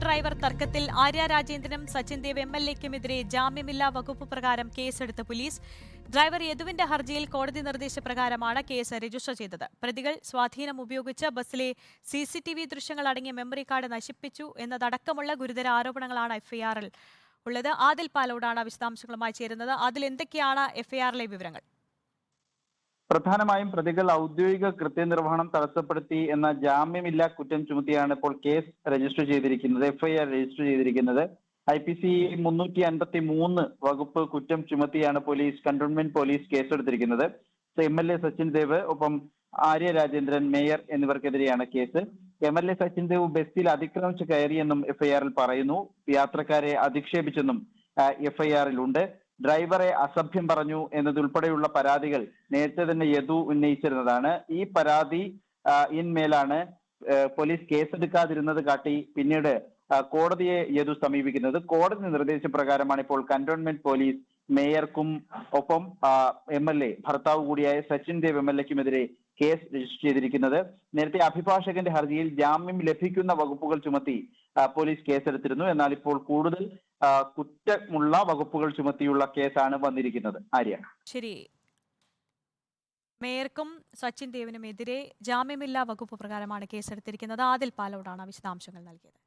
Driver തർക്കത്തിൽ ആര്യ രാജേന്ദ്രനും സച്ചിൻ ദേവ് എംഎൽഎക്കുമെതിരെ ജാമ്യമില്ലാ വകുപ്പ് പ്രകാരം കേസെടുത്ത് പോലീസ്. ഡ്രൈവർ യദുവിന്റെ ഹർജിയിൽ കോടതി നിർദ്ദേശപ്രകാരമാണ് കേസ് രജിസ്റ്റർ ചെയ്തത്. പ്രതികൾ സ്വാധീനം ഉപയോഗിച്ച് ബസ്സിലെ സിസിടിവി ദൃശ്യങ്ങൾ അടങ്ങിയ മെമ്മറി കാർഡ് നശിപ്പിച്ചു എന്നതടക്കമുള്ള ഗുരുതര ആരോപണങ്ങളാണ് എഫ്ഐആറിൽ ഉള്ളത്. ആദിൽ പാലോടാണ് വിശദാംശങ്ങളുമായി ചേരുന്നത്. അതിൽ എന്തൊക്കെയാണ് എഫ്ഐആറിലെ വിവരങ്ങൾ? പ്രധാനമായും പ്രതികൾ ഔദ്യോഗിക കൃത്യനിർവഹണം തടസ്സപ്പെടുത്തി എന്ന ജാമ്യമില്ലാ കുറ്റം ചുമത്തിയാണ് ഇപ്പോൾ കേസ് രജിസ്റ്റർ ചെയ്തിരിക്കുന്നത്, എഫ്ഐആർ രജിസ്റ്റർ ചെയ്തിരിക്കുന്നത്. IPC 353 വകുപ്പ് കുറ്റം ചുമത്തിയാണ് കന്റോൺമെന്റ് പോലീസ് കേസെടുത്തിരിക്കുന്നത്. MLA സച്ചിൻ ദേവ്, ഒപ്പം ആര്യ രാജേന്ദ്രൻ, മേയർ എന്നിവർക്കെതിരെയാണ് കേസ്. MLA സച്ചിൻ ദേവ് ബസ്സിൽ അതിക്രമിച്ച് കയറിയെന്നും എഫ്ഐആറിൽ പറയുന്നു. യാത്രക്കാരെ അധിക്ഷേപിച്ചെന്നും എഫ്ഐആറിൽ ഉണ്ട്. ഡ്രൈവറെ അസഭ്യം പറഞ്ഞു എന്നതുൾപ്പെടെയുള്ള പരാതികൾ നേരത്തെ തന്നെ യദു ഉന്നയിച്ചിരുന്നതാണ്. ഈ പരാതി ഇന്മേലാണ് പോലീസ് കേസെടുക്കാതിരുന്നത് കാട്ടി പിന്നീട് കോടതിയെ യദു സമീപിക്കുന്നത്. കോടതി നിർദ്ദേശപ്രകാരമാണ് ഇപ്പോൾ കന്റോൺമെന്റ് പോലീസ് മേയർക്കും ഒപ്പം MLA ഭർത്താവ് കൂടിയായ സച്ചിൻ ദേവ് MLAക്കുമെതിരെ കേസ് രജിസ്റ്റർ ചെയ്തിരിക്കുന്നത്. നേരത്തെ അഭിഭാഷകന്റെ ഹർജിയിൽ ജാമ്യം ലഭിക്കുന്ന വകുപ്പുകൾ ചുമത്തി പോലീസ് കേസെടുത്തിരുന്നു. എന്നാൽ ഇപ്പോൾ കൂടുതൽ കുറ്റമുള്ള വകുപ്പുകൾ ചുമത്തിയുള്ള കേസാണ് വന്നിരിക്കുന്നത്. ആര്യ, ശരി. മേയർക്കും സച്ചിൻ ദേവിനുമെതിരെ ജാമ്യമില്ലാ വകുപ്പ് പ്രകാരമാണ് കേസെടുത്തിരിക്കുന്നത്. ആദിൽ പാലോടാണ് വിശദാംശങ്ങൾ നൽകിയത്.